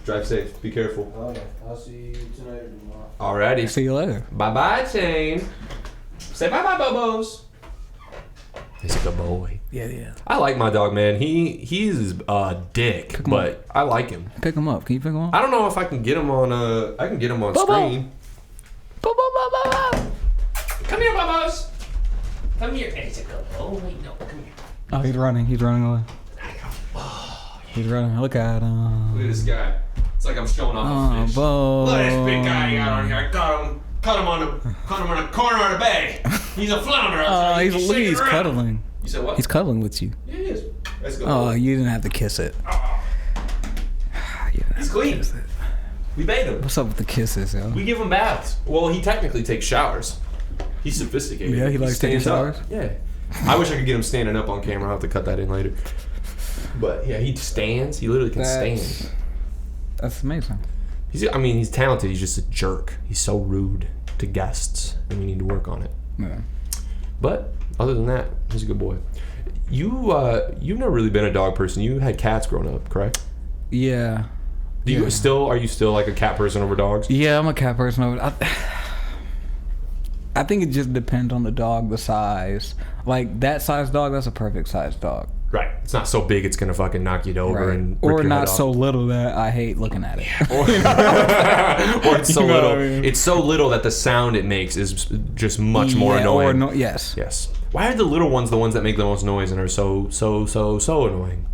Drive safe. Be careful. Oh, yeah. I'll see you tonight or tomorrow. Alrighty. See you later. Bye-bye, Chain. Say bye-bye, Bobos. He's a good boy. Yeah. I like my dog, man. He's a dick, but I like him. Pick him up. Can you pick him up? I don't know if I can get him on screen. Come here, Bobos. Come here. He's a good boy. No, come here. Oh, he's running. He's running away. He's running. Look at him. Look at this guy. It's like I'm showing off a fish. Bo. Look at this big guy he got on here. I got him. Caught him on the corner of the bay. He's a flounder out there. He's cuddling. You said what? He's cuddling with you. Yeah, he is. Let's go. Oh, you didn't have to kiss it. He's clean. We bathe him. What's up with the kisses, yo? We give him baths. Well, he technically takes showers. He's sophisticated. Yeah, he likes taking stands showers? up. Yeah. I wish I could get him standing up on camera. I'll have to cut that in later. But yeah, he stands. He literally can stand. That's amazing. He's talented. He's just a jerk. He's so rude to guests, and we need to work on it. Yeah. But other than that, he's a good boy. You've never really been a dog person. You had cats growing up, correct? Yeah. Are you still like a cat person over dogs? Yeah, I'm a cat person over. I think it just depends on the dog, the size. Like that size dog, that's a perfect size dog. Right. It's not so big it's gonna fucking knock you over and rip or your not head off. so little that I hate looking at it. Or it's so You know little. what I mean? It's so little that the sound it makes is just much more annoying. Yes. Yes. Why are the little ones the ones that make the most noise and are so annoying?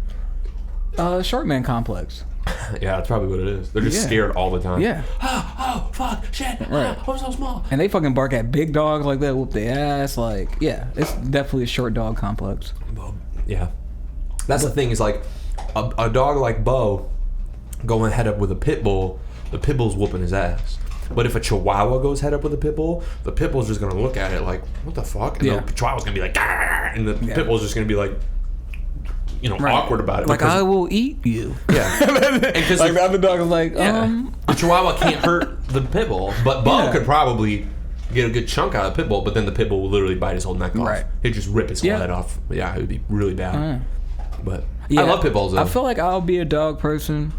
Short man complex. Yeah, that's probably what it is. They're just scared all the time. Yeah. Oh, fuck, shit. Right. I'm so small. And they fucking bark at big dogs like that, whoop their ass. Like, yeah, it's definitely a short dog complex. Well, yeah. That's the thing is like a dog like Bo going head up with a pit bull, the pit bull's whooping his ass. But if a chihuahua goes head up with the pit bull's just gonna look at it like, what the fuck? And the chihuahua's gonna be like, "Grr," and the pit bull's just gonna be like, awkward about it. Like, I will eat you. Yeah. And because like the other dog is like, the chihuahua can't hurt the pit bull, but Bo could probably get a good chunk out of the pit bull, but then the pit bull will literally bite his whole neck off. Right. He'd just rip his whole head off. Yeah, it would be really bad. But yeah, I love pit bulls though. I feel like I'll be a dog person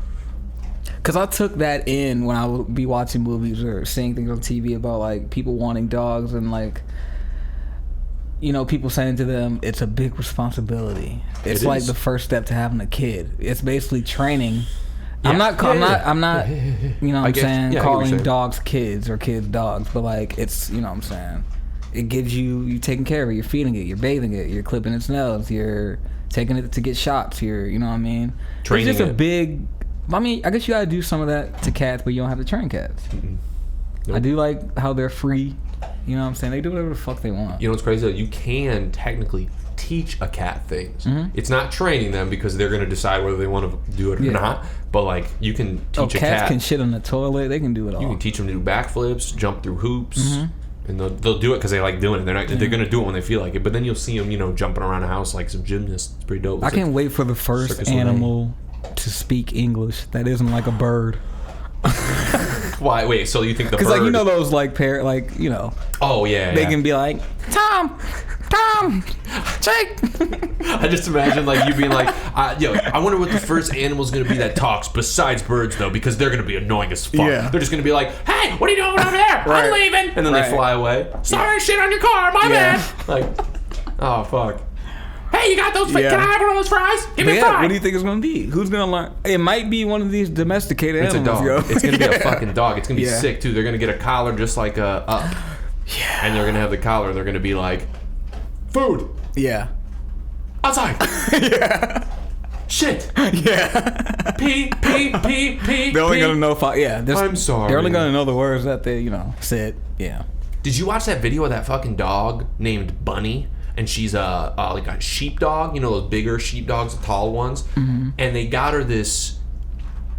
because I took that in when I would be watching movies or seeing things on TV about like people wanting dogs and like, people saying to them, it's a big responsibility. It's like the first step to having a kid. It's basically training. Yeah. I'm not, I'm saying, calling dogs kids or kids dogs, but like it's, what I'm saying, it gives you taking care of it, you're feeding it, you're bathing it, you're clipping its nails, you're taking it to get shots, you know what I mean? Training it's just a big, I guess you gotta do some of that to cats, but you don't have to train cats. Nope. I do like how they're free. You know what I'm saying? They do whatever the fuck they want. You know what's crazy though? You can technically teach a cat things. It's not training them because they're going to decide whether they want to do it or not. But like you can teach a cat. Cats can shit on the toilet. They can do it all. You can teach them to do backflips, jump through hoops, and they'll do it because they like doing it. They're going to do it when they feel like it. But then you'll see them, jumping around the house like some gymnasts. It's pretty dope. I can't wait for the first animal to speak English that isn't like a bird. Why? Wait. So you think the bird? Because like those like parrot Oh yeah. They can be like Tom, Jake. I just imagine like you being like, I wonder what the first animal's gonna be that talks besides birds though, because they're gonna be annoying as fuck. Yeah. They're just gonna be like, hey, what are you doing over there? Right. I'm leaving, and then they fly away. Sorry, shit on your car, my bad. Like, oh fuck. Hey, you got those? Can I have one of those fries? Give me a fry. What do you think it's gonna be? Who's gonna learn? It might be one of these domesticated animals. It's a dog. Yo. It's gonna be a fucking dog. It's gonna be sick too. They're gonna get a collar just like a up. Yeah. And they're gonna have the collar. And they're gonna be like, food. Yeah. Outside. Yeah. Shit. Yeah. Pee. They're only gonna know I'm sorry. They're only gonna know the words that they said. Yeah. Did you watch that video of that fucking dog named Bunny? And she's like a sheepdog, those bigger sheepdogs, the tall ones. And they got her this.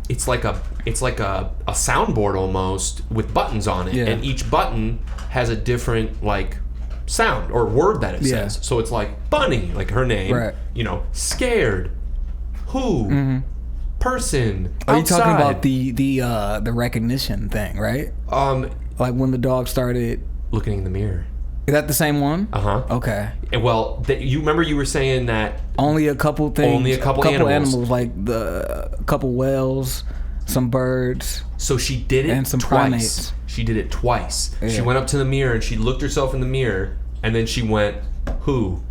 It's like a soundboard almost with buttons on it, and each button has a different like sound or word that it says. So it's like Bunny, like her name. Right. Scared. Who? Person. Are you talking about the recognition thing, right? Like when the dog started looking in the mirror. Is that the same one? Okay. Well, you remember you were saying that only a couple things. Only a couple animals, like a couple whales, some birds. So she did it and some twice. Primates. She did it twice. Yeah. She went up to the mirror and she looked herself in the mirror, and then she went, who,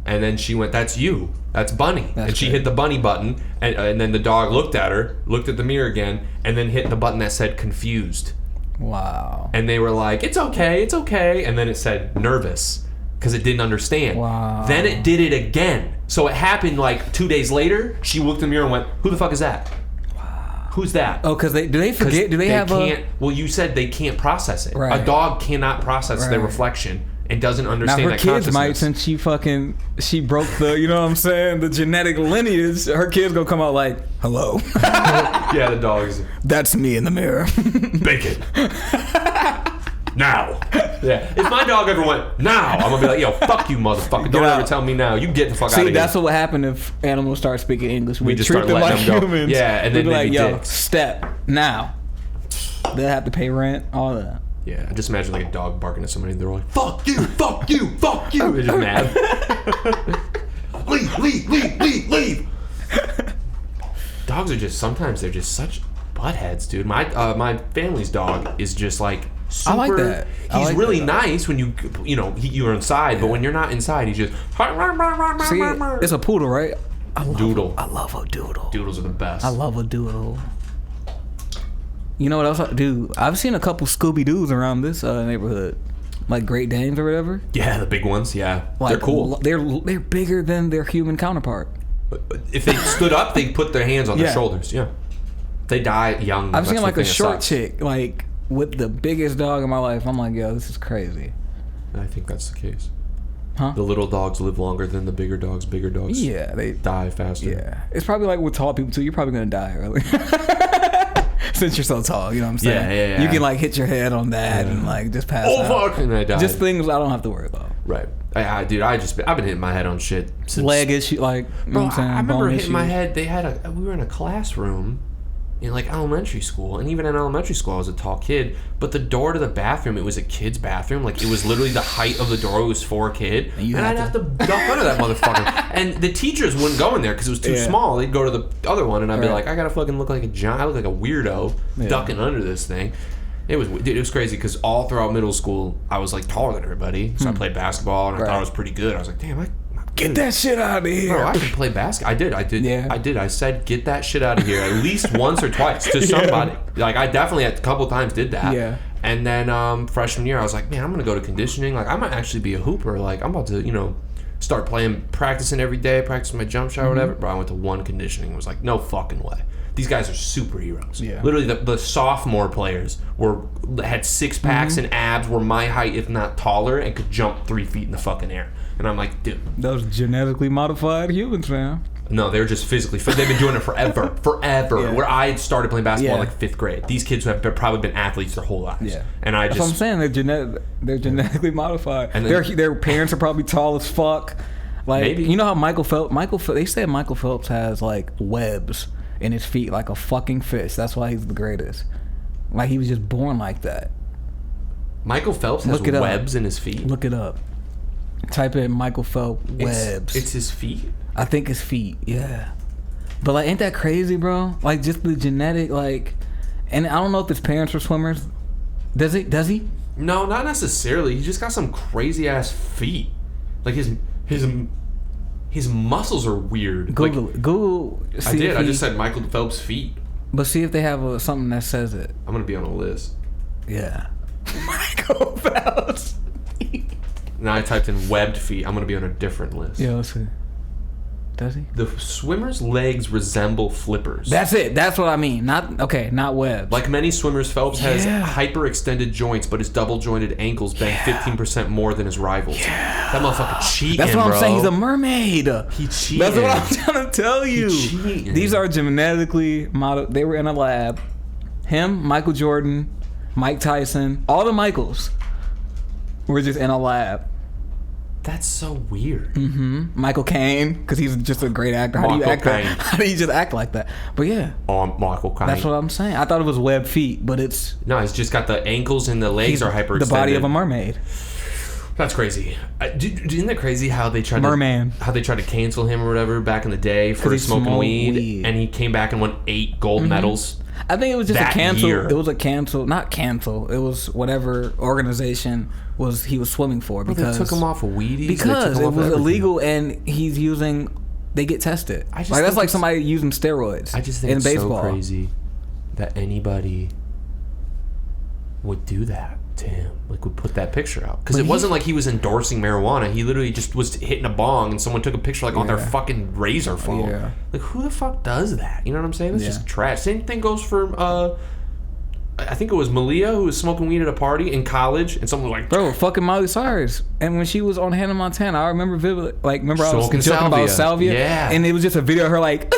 and then she went, that's you, that's Bunny, and she hit the Bunny button, and then the dog looked at her, looked at the mirror again, and then hit the button that said confused. Wow. And they were like, it's okay. And then it said nervous. because it didn't understand. Wow. Then it did it again. So it happened like 2 days later. She looked in the mirror and went, "Who the fuck is that? Who's that?" Oh, because do they forget? Do they have can't, Well, you said they can't process it. Right. A dog cannot process their Right. reflection and doesn't Now understand her that kids consciousness. might, since she broke the, you know what I'm saying, the genetic lineage. Her kids gonna come out like, "Hello, Yeah, the dogs. that's me in the mirror." Bacon. Now. Yeah. If my dog ever went, "Now," I'm gonna be like, "Yo, fuck you, motherfucker. Don't ever out. tell me now. You get the fuck out See, of here." that's what would happen if animals start speaking English. We just treat start them letting like them go. humans. Yeah, and then we'd be they'd like, be "Yo, dicks." step now." They'll have to pay rent, all that. Yeah, I just imagine like a dog barking at somebody and they're like, "Fuck you, fuck you, fuck you." They're just mad. Leave. Dogs are just, sometimes they're just such buttheads, dude. My family's dog is just like super. I like that. I He's like really that. nice when you're inside, but when you're not inside, he's just See, it's a poodle, right? doodle. I love a doodle. Doodles are the best. I love a doodle. You know what else? Dude, I've seen a couple Scooby-Doos around this neighborhood. Like Great Danes or whatever. Yeah, the big ones. Yeah, Like, they're cool. They're bigger than their human counterpart. If they stood up, they put their hands on their Yeah. shoulders. Yeah, they die young. I've That's seen the like a thing that short sucks. chick, like with the biggest dog in my life. I'm like, yo, this is crazy. I think that's the case. Huh? The little dogs live longer than the bigger dogs. Bigger dogs Yeah, they. die faster. Yeah, it's probably like with tall people too. You're probably gonna die early. Since you're so tall, you know what I'm saying? Yeah. You can like hit your head on that and like just pass Oh out. fuck! And I died. Just things I don't have to worry about. Right. I've been hitting my head on shit since. Leg issue, like, you know Bro, what I'm saying? I remember Bone hitting my issues. head. We were in a classroom in like elementary school, and even in elementary school, I was a tall kid. But the door to the bathroom, it was a kid's bathroom. Like, it was literally the height of the door. It was for a kid, and I'd have to duck under that motherfucker. And the teachers wouldn't go in there because it was too small. They'd go to the other one, and I'd be like, I gotta fucking look like a giant. I look like a weirdo ducking under this thing. It was crazy because all throughout middle school, I was like taller than everybody. So I played basketball, and I thought I was pretty good. I was like, damn, Get that shit out of here. bro, I can play basketball. I did. Yeah. I did. I said, get that shit out of here at least once or twice to somebody. Like, I definitely a couple times did that. Yeah. And then freshman year, I was like, man, I'm going to go to conditioning. Like, I might actually be a hooper. Like, I'm about to, start practicing every day, practicing my jump shot or whatever. Bro, I went to one conditioning and was like, no fucking way. These guys are superheroes. Yeah. Literally, the sophomore players had six packs and abs, were my height, if not taller, and could jump 3 feet in the fucking air. And I'm like, dude. Those genetically modified humans, man. No, they're just physically fit. They've been doing it forever. Yeah. Where I had started playing basketball in Yeah. like 5th grade. These kids have probably been athletes their whole lives. Yeah. And I That's what I'm just... saying. They're genetically modified. And then- Their parents are probably tall as fuck. Like, Maybe. you know how Michael Phelps, they said Michael Phelps has like webs in his feet like a fucking fish. That's why he's the greatest. Like, he was just born like that. Michael Phelps has Look it up. webs in his feet? Look it up. Type in Michael Phelps webs. It's his feet? I think his feet, yeah. But like, ain't that crazy, bro? Like, just the genetic, like, and I don't know if his parents were swimmers. Does he? No, not necessarily. He just got some crazy ass feet. Like his muscles are weird. Google Like, it. Google. I See did. if I he- just said Michael Phelps feet. But see if they have something that says it. I'm gonna be on a list. Yeah. Michael Phelps. Now I typed in webbed feet. I'm gonna be on a different list. Yeah, let's see. Does he? The swimmer's legs resemble flippers. That's it. That's what I mean. Not webs. Like many swimmers, Phelps has Yeah. hyperextended joints, but his double-jointed ankles bang 15% more than his rivals. That motherfucker cheating, That's what bro. I'm saying. He's a mermaid. He cheating. That's what I'm trying to tell you. cheating. These are genetically modeled. They were in a lab. Him, Michael Jordan, Mike Tyson, all the Michaels were just in a lab. That's so weird. Michael Caine, because he's just a great actor. How do you Michael act? Caine. How do you just act like that? But yeah, Oh, I'm Michael Caine. that's what I'm saying. I thought it was web feet, but it's No, he's just got the ankles and the legs are hyperextended. the body of a mermaid. That's crazy. Isn't that crazy how they tried Merman. how they tried to cancel him or whatever back in the day for he smoking smoked weed, weed. and he came back and won 8 gold medals. I think it was just That a cancel. year. It was a cancel, not cancel. It was whatever organization he was swimming for They because took him off of Wheaties. because They it took him off was of everything. illegal and he's using. They get tested. I just Like that's think like it's- somebody using steroids. I just think in it's baseball. so crazy that anybody would do that damn, like would put that picture out. Because But it wasn't like he was endorsing marijuana. He literally just was hitting a bong and someone took a picture like on their Yeah. fucking Razor phone. Yeah. Like, who the fuck does that? You know what I'm saying? That's Yeah. just trash. Same thing goes for, I think it was Malia who was smoking weed at a party in college, and someone was like, Bro, fucking Miley Cyrus. And when she was on Hannah Montana, I remember vividly. Like, remember I was Smoking joking about salvia. salvia? Yeah. And it was just a video of her, like,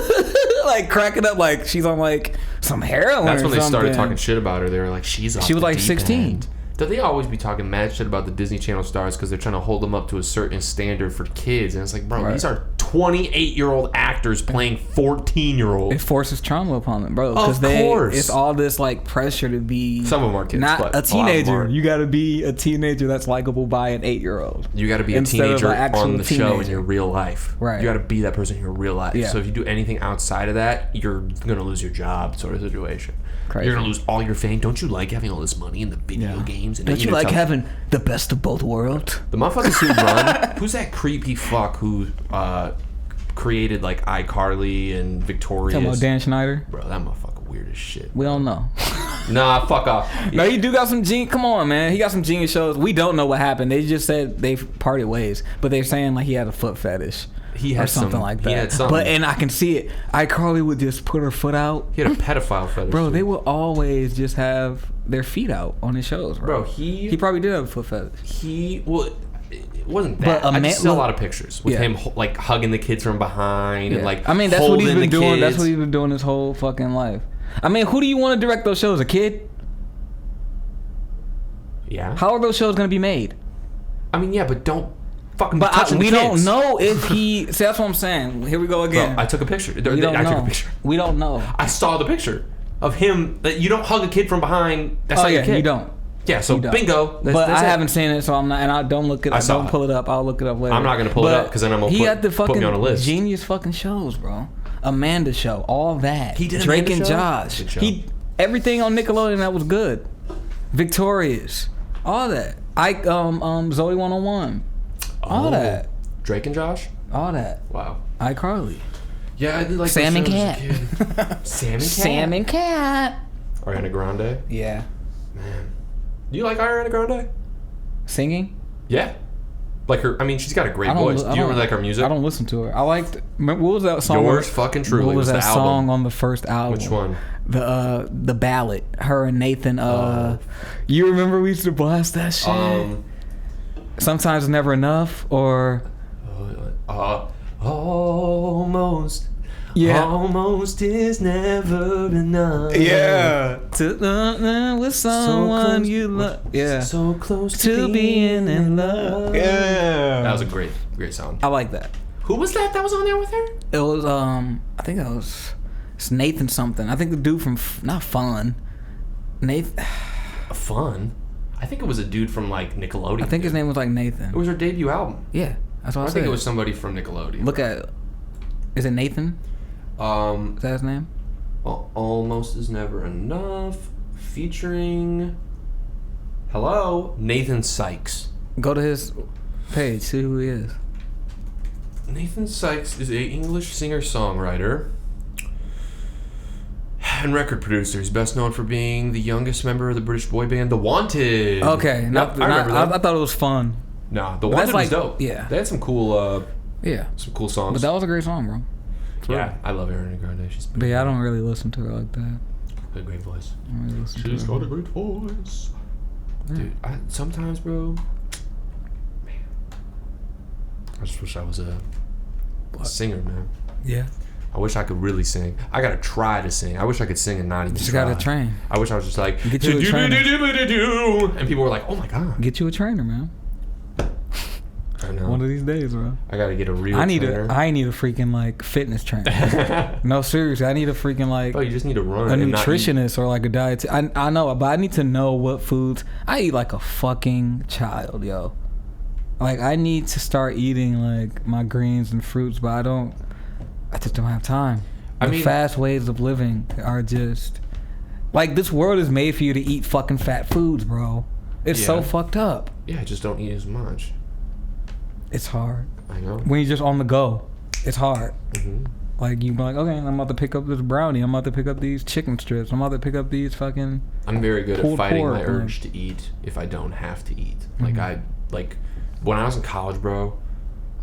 like cracking up, like she's on, like, some heroin that's or when they started something. talking shit about her. They were like, she's off She was the like deep 16. end. Do they always be talking mad shit about the Disney Channel stars because they're trying to hold them up to a certain standard for kids? And it's like, bro, Right. these are 28-year-old actors playing 14-year-olds. It forces trauma upon them, bro. Of Because course. it's all this, like, pressure to be... Some of them are kids, not but a a lot of them teenager. aren't. You got to be a teenager that's likable by an 8-year-old. You got to be a Instead of teenager an actual on the show in teenager. your real life. Right. You got to be that person in your real life. Yeah. So if you do anything outside of that, you're going to lose your job, sort of situation. Crazy. You're going to lose all your fame. Don't you like having all this money in the video games? And Don't you know, like tell- having the best of both worlds? The motherfuckers who run... Who's that creepy fuck who created, like, iCarly and Victorious? Talking about Dan Schneider? Bro, that motherfucker weird as shit. We don't know. Nah, fuck off. No, he do got some genius. Come on, man. He got some genius shows. We don't know what happened. They just said they've parted ways, but they're saying like he had a foot fetish. He or had something some- like he that. had something. But and I can see it. iCarly would just put her foot out. He had a pedophile fetish. Bro, too. they will always just have their feet out on his shows, bro. Bro, He probably did have a foot fetish. Well, it wasn't But that. a I man- just saw a look- lot of pictures with Yeah. him like hugging the kids from behind and like I mean, that's what he's holding been the doing. That's kids. what he's been doing his whole fucking life. I mean, who do you want to direct those shows? A kid? Yeah. How are those shows gonna be made? I mean, yeah, but don't fucking. But touch we the don't kids. know if he. See, that's what I'm saying. Here we go again. Bro, I took a picture. we don't I know. took a picture. We don't know. I saw the picture of him. That you don't hug a kid from behind. That's Oh not yeah, your kid. you don't. Yeah. So You don't. bingo. That's, But that's I it. haven't seen it, so I'm not. And I don't look it. I up. saw Don't it. pull it up. I'll look it up later. I'm not gonna pull it But up 'cause then I'm gonna he put- had the put me fucking on a list. genius fucking shows, bro. Amanda show, all that. He did Drake Amanda and show? Josh. Good show. He everything on Nickelodeon that was good. Victorious, all that. Zoe 101, all Oh. that, Drake and Josh. all that. Wow. iCarly, Yeah, I did like Sam those and shows as a Cat. kid. Sam and Cat. Sam and Cat. Ariana Grande. Yeah, Man, do you like Ariana Grande? singing. Yeah. Like her, I mean, she's got a great I don't. voice. I Do you don't- really like her music? I don't listen to her. I liked. What was that song? Yours fucking truly What was was that the album. song on the first album? Which one? The ballad. Her and Nathan. You remember we used to blast that shit. Sometimes never enough, or Almost. Yeah. Almost is never enough. to with someone close- you love. Yeah, So close to being in love. Yeah, That was a great song. I like that. Who was that was on there with her? It was I think it's Nathan something. I think the dude from not Fun. Nathan. Fun. I think it was a dude from like Nickelodeon. I think his name was like It Nathan. was her debut album. Yeah, that's what I I said. think it was somebody from Nickelodeon. Look at. Is it Nathan? Is that his name? Almost is never enough. Featuring. Hello, Nathan Sykes. Go to his page. See who he is. Nathan Sykes is a English singer-songwriter and record producer. He's best known for being the youngest member of the British boy band The Wanted. Okay, Yep, I remember that. I thought it was Fun. Nah, The But that's Wanted was like- dope. yeah. They had some cool Yeah, songs. but that was a great song, bro. Yeah, I love Ariana Grande. She's But yeah, I don't really listen to her like that. got a great voice. I don't really listen to her. got a great voice. Dude, sometimes, bro, man, I just wish I was a singer, man. Yeah, I wish I could really sing. I gotta try to sing. I wish I could sing and not even just try. gotta train. I wish I was just like, Get you a trainer. and people were like, "Oh my god!" Get you a trainer, man. I know. One of these days, bro. I gotta get a real. I need trainer. I need a freaking like fitness trainer. No, seriously, I need a freaking like Bro, you just need to run. a and not eat. nutritionist or like a diet. I know, but I need to know what foods. I eat like a fucking child, yo. Like I need to start eating like my greens and fruits, but I just don't have time. I The mean- fast ways of living are just like this world is made for you to eat fucking fat foods, bro. It's so Yeah. fucked up. Yeah, just don't eat as much. It's hard I know. when you're just on the go. It's hard. hmm Like you be like, okay, I'm about to pick up this brownie. I'm about to pick up these chicken strips. I'm about to pick up these fucking. I'm very good at pulled fighting pork, my urge to eat if I don't have to eat. Like when I was in college, bro,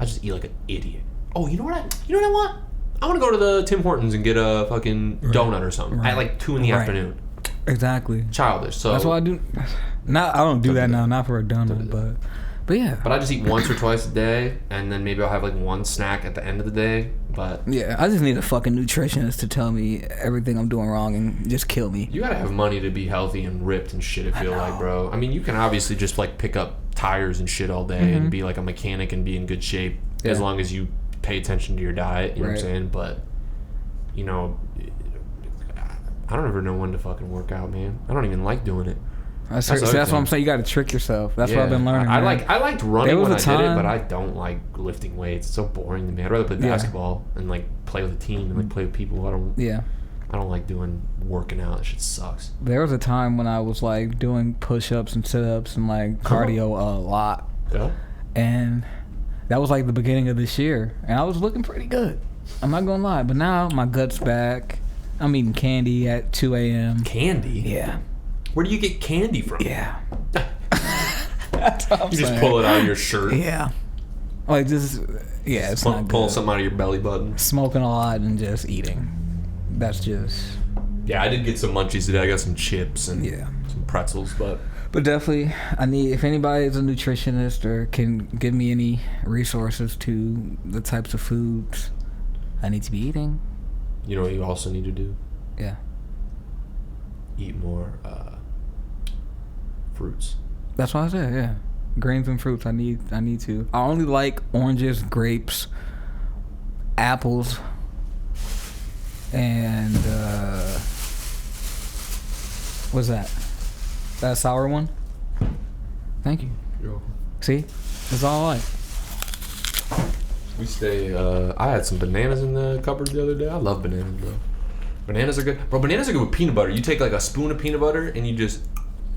I just eat like an idiot. Oh, you know what I want? I want to go to the Tim Hortons and get a fucking donut or something at like 2 in the afternoon. Exactly. Childish. So that's why I do. Not I don't do that now. Not for a donut, but yeah. But I just eat once or twice a day, and then maybe I'll have like one snack at the end of the day. But yeah, I just need a fucking nutritionist to tell me everything I'm doing wrong and just kill me. You gotta have money to be healthy and ripped and shit. I feel like, bro. I mean, you can obviously just like pick up tires and shit all day and be like a mechanic and be in good shape as long as you pay attention to your diet. You know what I'm saying? But you know, I don't ever know when to fucking work out, man. I don't even like doing it. That's what I'm saying. You got to trick yourself. That's what I've been learning. I liked running when I did it, but I don't like lifting weights. It's so boring to me. I'd rather play basketball and like play with a team and like play with people. I don't like doing working out. That shit sucks. There was a time when I was like doing push-ups and sit-ups and like cardio a lot. Yeah. And that was like the beginning of this year, and I was looking pretty good. I'm not gonna lie, but now my gut's back. I'm eating candy at 2 a.m. Candy? Yeah. Where do you get candy from? Yeah. That's what I'm you saying. just pull it out of your shirt. Yeah. Like just it's not good. Pull something out of your belly button. Smoking a lot and just eating. That's just. Yeah, I did get some munchies today. I got some chips and some pretzels, but definitely, I need, if anybody is a nutritionist or can give me any resources to the types of foods I need to be eating. You know what you also need to do? Yeah. Eat more fruits. That's what I said, yeah. Grains and fruits, I need to. I only like oranges, grapes, apples, and what's that? That sour one? Thank you. You're welcome. See? That's all I like. We stay, I had some bananas in the cupboard the other day. I love bananas, bro. Bananas are good. Bro, bananas are good with peanut butter. You take like a spoon of peanut butter and you just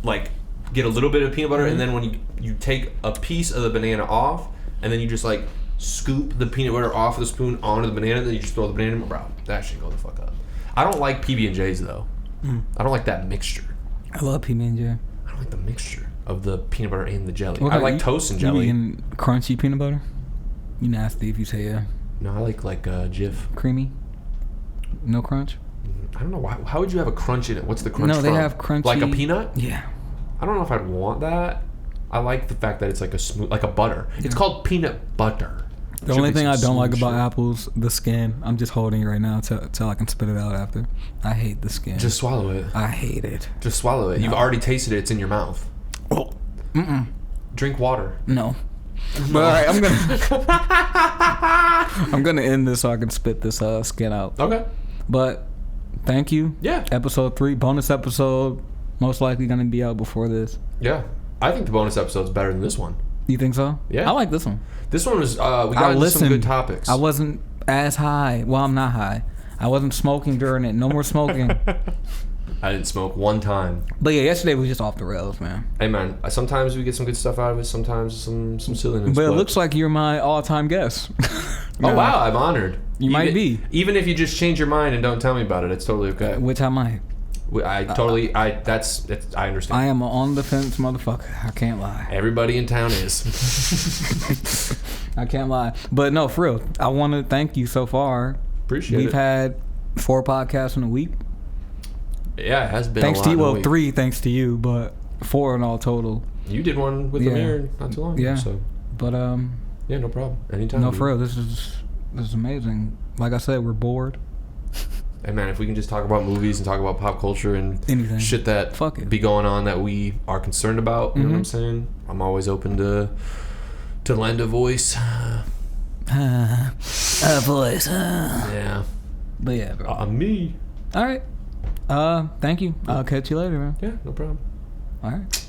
like get a little bit of peanut butter and then when you take a piece of the banana off and then you just like scoop the peanut butter off the spoon onto the banana, then you just throw the banana in. Bro, that shit go the fuck up. I don't like PB&Js though. I don't like that mixture. I love PB&J. I don't like the mixture of the peanut butter and the jelly. Okay, I like toast and jelly. You mean crunchy peanut butter? You nasty if you say yeah. No, I like Jif. Creamy? No crunch? I don't know why. How would you have a crunch in it? What's the crunch No, from? they have crunchy. Like a peanut? Yeah. I don't know if I'd want that. I like the fact that it's like a smooth, like a butter. Yeah. It's called peanut butter. The only thing I don't like about apples, the skin. I'm just holding it right now till I can spit it out after. I hate the skin. Just swallow it. I hate it. Just swallow it. No. You've already tasted it. It's in your mouth. Oh. Drink water. No. But all right, I'm gonna end this so I can spit this skin out. Okay. But thank you. Yeah. Episode 3, bonus episode, most likely gonna be out before this. Yeah. I think the bonus episode's better than this one. You think so? Yeah. I like this one. This one was we got into some good topics. I wasn't as high. Well, I'm not high. I wasn't smoking during it. No more smoking. I didn't smoke one time. But yeah, yesterday was just off the rails, man. Hey man, sometimes we get some good stuff out of it. Sometimes some silliness. But it looks like you're my all-time guest. Oh wow, I'm honored. You might be. Even if you just change your mind and don't tell me about it, it's totally okay. Which I might. I understand. I am an on the fence motherfucker. I can't lie. Everybody in town is. I can't lie. But no, for real, I want to thank you so far. Appreciate it. We've had 4 podcasts in a week. Yeah, it has been thanks a lot to you. Well, week. 3 thanks to you, but 4 in all total. You did one with Amir not too long ago. So. But yeah, no problem. Anytime. No, for real, this is amazing. Like I said, we're bored. Hey man, if we can just talk about movies and talk about pop culture and anything shit that be going on that we are concerned about, you know what I'm saying? I'm always open to lend a voice. A voice. Yeah. But yeah, bro. Me. All right. Thank you. I'll catch you later, man. Yeah, no problem. All right.